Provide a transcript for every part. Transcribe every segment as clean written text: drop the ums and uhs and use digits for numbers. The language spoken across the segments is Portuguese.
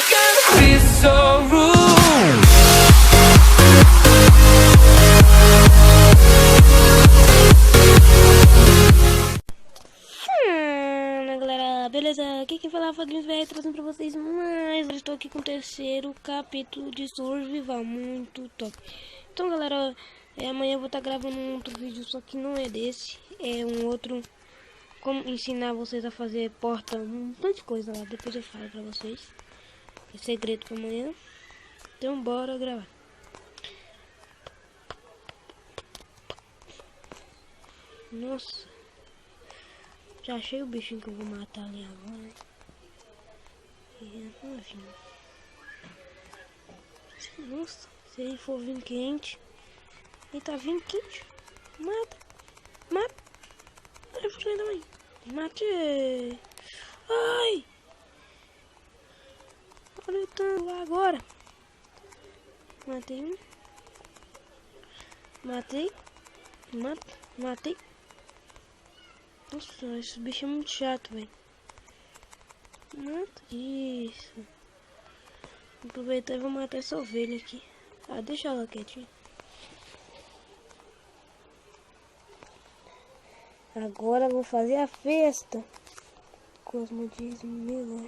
gonna be so rude. Fala galera, beleza? Aqui quem fala é Fadinhos velho, trazendo pra vocês mais. Eu estou aqui com o terceiro capítulo de Survival, muito top. Então galera, amanhã eu vou estar gravando um outro vídeo, só que não é desse, é um outro. Como ensinar vocês a fazer porta, um monte de coisa lá, depois eu falo pra vocês. É segredo pra amanhã. Então bora gravar. Nossa, já achei o bichinho que eu vou matar ali agora. Nossa, se ele for vir quente, ele tá vindo quente. Mata, mata. Olha pra ele também. Mate. Ai, olha o tanto lá agora. Matei um. Matei. Matei. Nossa, esse bicho é muito chato, velho. Mata. Isso. Vou aproveitar e vou matar essa ovelha aqui. Ah, deixa ela quietinha. Agora eu vou fazer a festa. Cosmo diz, meu,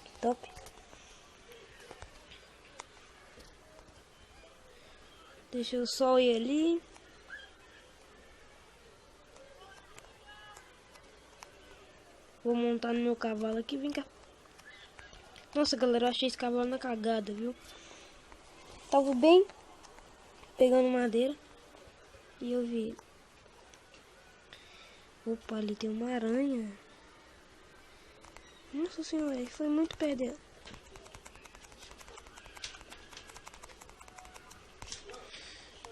que top. Deixa o sol ir ali. Vou montar no meu cavalo aqui, vem cá. Nossa, galera, eu achei esse cavalo na cagada, viu? Tava bem pegando madeira e eu vi. Opa, ali tem uma aranha. Nossa senhora, ele foi muito perto dela.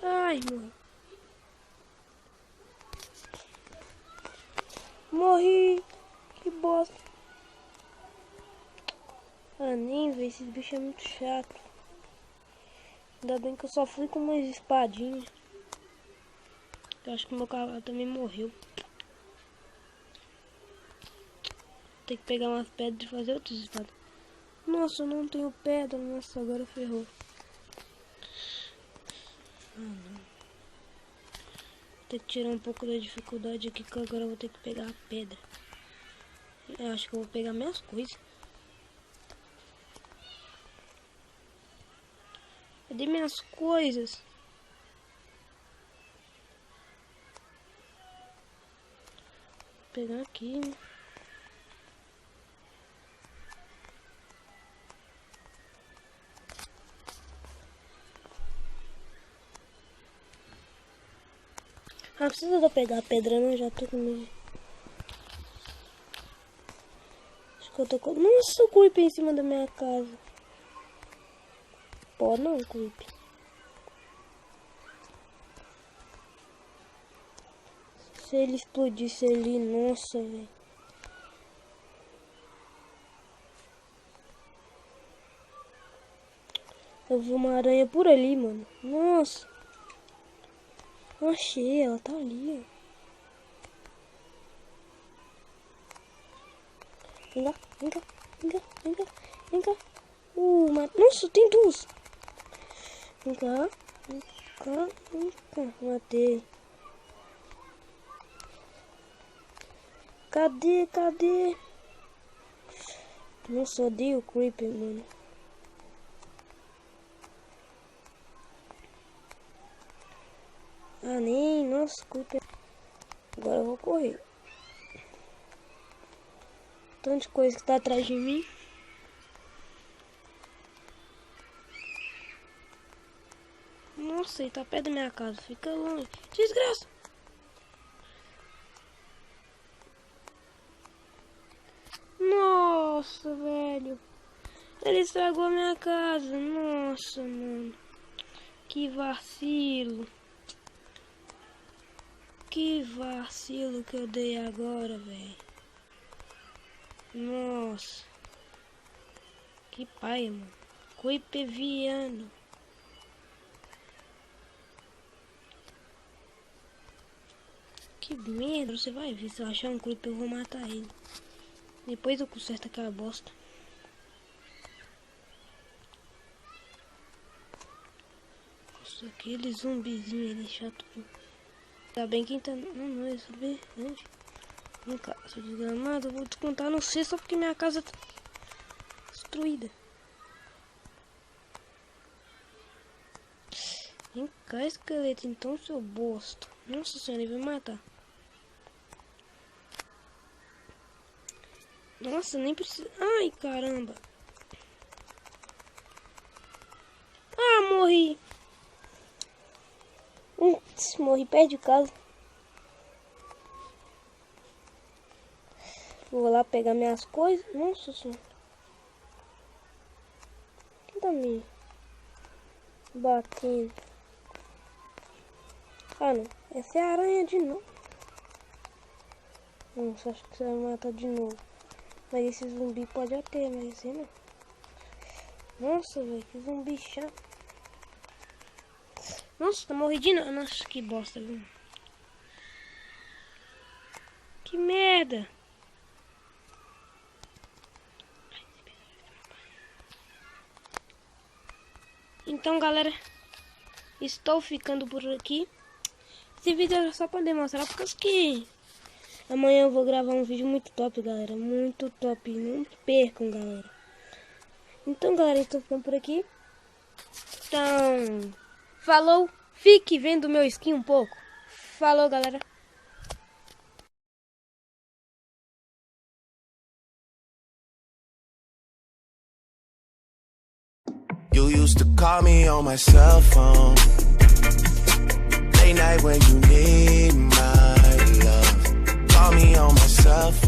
Ai, mano. Morri. Que bosta. Ah, nem ver, esse bicho é muito chato. Ainda bem que eu só fui com umas espadinhas. Eu acho que meu cavalo também morreu. Tem que pegar umas pedras e fazer outras espadas. Nossa, eu não tenho pedra. Nossa, agora ferrou. Ah, não. Tem que tirar um pouco da dificuldade aqui, que agora eu vou ter que pegar a pedra. Eu acho que eu vou pegar minhas coisas. Cadê minhas coisas? Vou pegar aqui, né? Ah, não precisa de eu pegar a pedra, não. Já tô com medo. Acho que eu tô com... Nossa, o creep em cima da minha casa. Pô, não, creep. Se ele explodisse ali, nossa, velho. Eu vi uma aranha por ali, mano. Nossa. Achei, ela tá ali, ó. Vem cá, vem cá, vem cá, vem cá, vem cá. Nossa, tem duas. Vem cá, vem cá, vem cá. Matei. Cadê? Nossa, odeio o creeper, mano. Ah, nem, nossa, creeper. Agora eu vou correr. Tanta de coisa que tá atrás de mim. Nossa, ele tá perto da minha casa. Fica longe. Desgraça. Nossa, velho. Ele estragou a minha casa. Nossa, mano. Que vacilo. Que vacilo que eu dei agora, velho. Nossa. Que pai, mano. Coipeviano. Que merda, você vai ver. Se eu achar um creeper eu vou matar ele. Depois eu conserto aquela bosta. Nossa, aquele zumbizinho ali chato. Tá bem quem tá... Não, é zumbi. Vem cá, seu desgramado. Eu vou te contar, não sei, só porque minha casa tá destruída. Vem cá, esqueleto, então, seu bosta. Nossa senhora, ele vai matar. Nossa, nem precisa... Ai, caramba. Ah, morri. Morri perto de casa. Vou lá pegar minhas coisas. Nossa senhora. Quem tá me batendo? Ah, não. Essa é a aranha de novo. Nossa, acho que você vai matar de novo. Mas esse zumbi pode até, mas esse não. Nossa, velho, que zumbi chato. Nossa, tá morrendo. Nossa, que bosta, viu? Que merda. Então, galera, estou ficando por aqui. Esse vídeo era só pra demonstrar, porque que amanhã eu vou gravar um vídeo muito top, galera. Muito top. Não percam, galera. Então, galera, estou ficando por aqui. Então, falou. Fique vendo meu skin um pouco. Falou, galera. You used to call me on my cell phone, late night when you need my love. Call me on my cell phone.